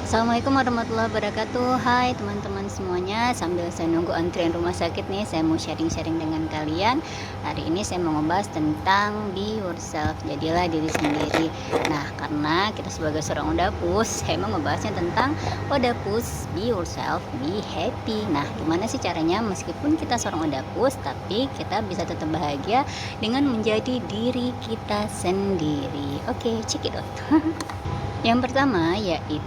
Assalamualaikum warahmatullahi wabarakatuh. Hai teman-teman semuanya. Sambil saya nunggu antrian rumah sakit nih, saya mau sharing-sharing dengan kalian. Hari ini saya mau ngebahas tentang be yourself, jadilah diri sendiri. Nah, karena kita sebagai seorang odapus, saya mau ngebahasnya tentang odapus, be yourself, be happy. Nah, gimana sih caranya meskipun kita seorang odapus, tapi kita bisa tetap bahagia dengan menjadi diri kita sendiri. Oke, check it out. Yang pertama yaitu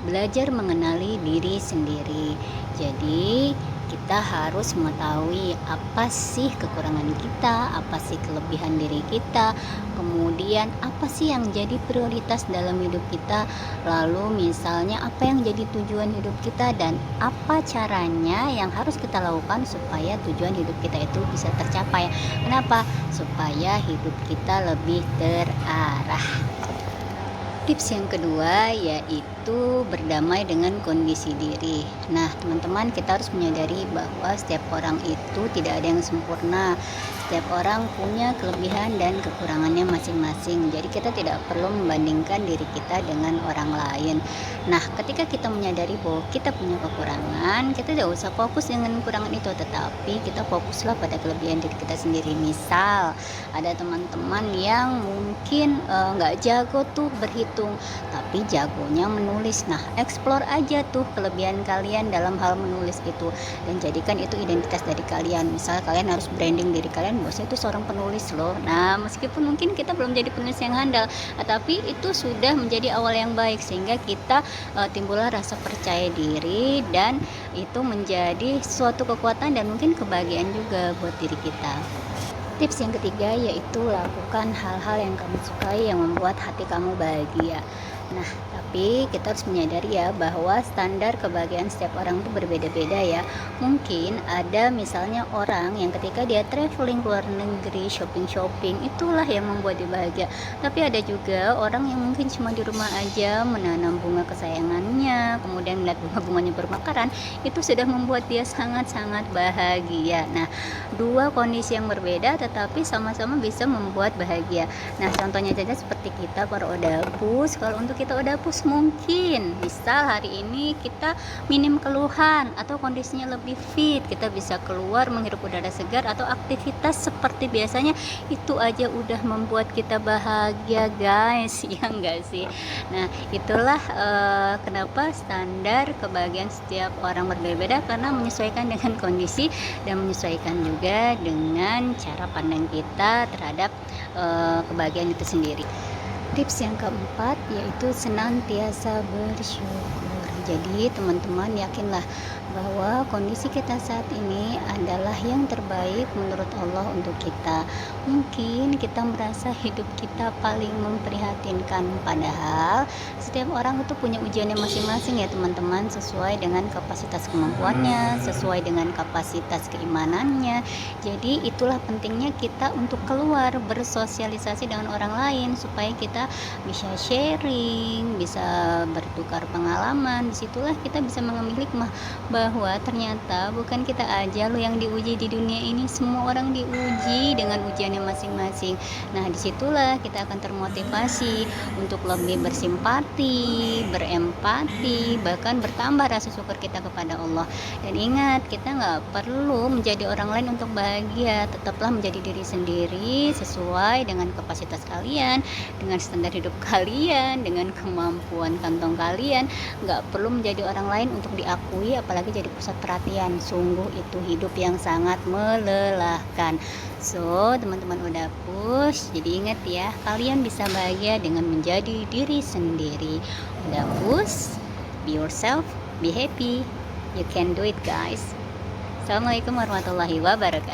belajar mengenali diri sendiri. Jadi kita harus mengetahui apa sih kekurangan kita, apa sih kelebihan diri kita, kemudian apa sih yang jadi prioritas dalam hidup kita, lalu misalnya apa yang jadi tujuan hidup kita dan apa caranya yang harus kita lakukan supaya tujuan hidup kita itu bisa tercapai. Kenapa? Supaya hidup kita lebih terarah. Tips yang kedua yaitu berdamai dengan kondisi diri. Nah, teman-teman, kita harus menyadari bahwa setiap orang itu tidak ada yang sempurna. Setiap orang punya kelebihan dan kekurangannya masing-masing. Jadi kita tidak perlu membandingkan diri kita dengan orang lain. Nah, ketika kita menyadari bahwa kita punya kekurangan, kita tidak usah fokus dengan kekurangan itu, tetapi kita fokuslah pada kelebihan diri kita sendiri. Misal, ada teman-teman yang mungkin nggak jago tuh berhitung, tapi jagonya menulis. Nah, explore aja tuh kelebihan kalian dalam hal menulis itu dan jadikan itu identitas dari kalian. Misal kalian harus branding diri kalian bahwa saya itu seorang penulis loh. Nah, meskipun mungkin kita belum jadi penulis yang handal, tapi itu sudah menjadi awal yang baik sehingga kita timbullah rasa percaya diri dan itu menjadi suatu kekuatan dan mungkin kebahagiaan juga buat diri kita. Tips yang ketiga yaitu lakukan hal-hal yang kamu sukai yang membuat hati kamu bahagia. Nah, tapi kita harus menyadari ya bahwa standar kebahagiaan setiap orang itu berbeda-beda ya. Mungkin ada misalnya orang yang ketika dia traveling ke luar negeri, shopping-shopping, itulah yang membuat dia bahagia. Tapi ada juga orang yang mungkin cuma di rumah aja menanam bunga kesayangannya, kemudian melihat bunga-bunganya bermekaran, itu sudah membuat dia sangat-sangat bahagia. Nah, dua kondisi yang berbeda tetapi sama-sama bisa membuat bahagia. Nah, contohnya saja seperti kita para odapus. Kalau untuk kita odapus mungkin misal hari ini kita minim keluhan atau kondisinya lebih fit, kita bisa keluar menghirup udara segar atau aktivitas seperti biasanya, itu aja udah membuat kita bahagia guys. Ya enggak sih? Nah, itulah kenapa standar kebahagiaan setiap orang berbeda-beda, karena menyesuaikan dengan kondisi dan menyesuaikan juga dengan cara pandang kita terhadap kebahagiaan itu sendiri. Tips yang keempat yaitu senantiasa bersyukur. Jadi teman-teman yakinlah bahwa kondisi kita saat ini adalah yang terbaik menurut Allah untuk kita. Mungkin kita merasa hidup kita paling memprihatinkan, padahal setiap orang itu punya ujiannya masing-masing ya teman-teman, sesuai dengan kapasitas kemampuannya, sesuai dengan kapasitas keimanannya. Jadi itulah pentingnya kita untuk keluar bersosialisasi dengan orang lain supaya kita bisa sharing, bisa bertukar pengalaman. Disitulah kita bisa mengambil hikmah bahwa ternyata bukan kita aja loh yang diuji di dunia ini, semua orang diuji dengan ujiannya masing-masing. Nah, disitulah kita akan termotivasi untuk lebih bersimpati, berempati, bahkan bertambah rasa syukur kita kepada Allah. Dan ingat, kita nggak perlu menjadi orang lain untuk bahagia, tetaplah menjadi diri sendiri sesuai dengan kapasitas kalian, dengan standar hidup kalian, dengan kemampuan kantong kalian. Nggak perlu menjadi orang lain untuk diakui, apalagi jadi pusat perhatian. Sungguh itu hidup yang sangat melelahkan. So, teman-teman odapus, jadi ingat ya, kalian bisa bahagia dengan menjadi diri sendiri. Odapus, be yourself, be happy. You can do it guys. Assalamualaikum warahmatullahi wabarakatuh.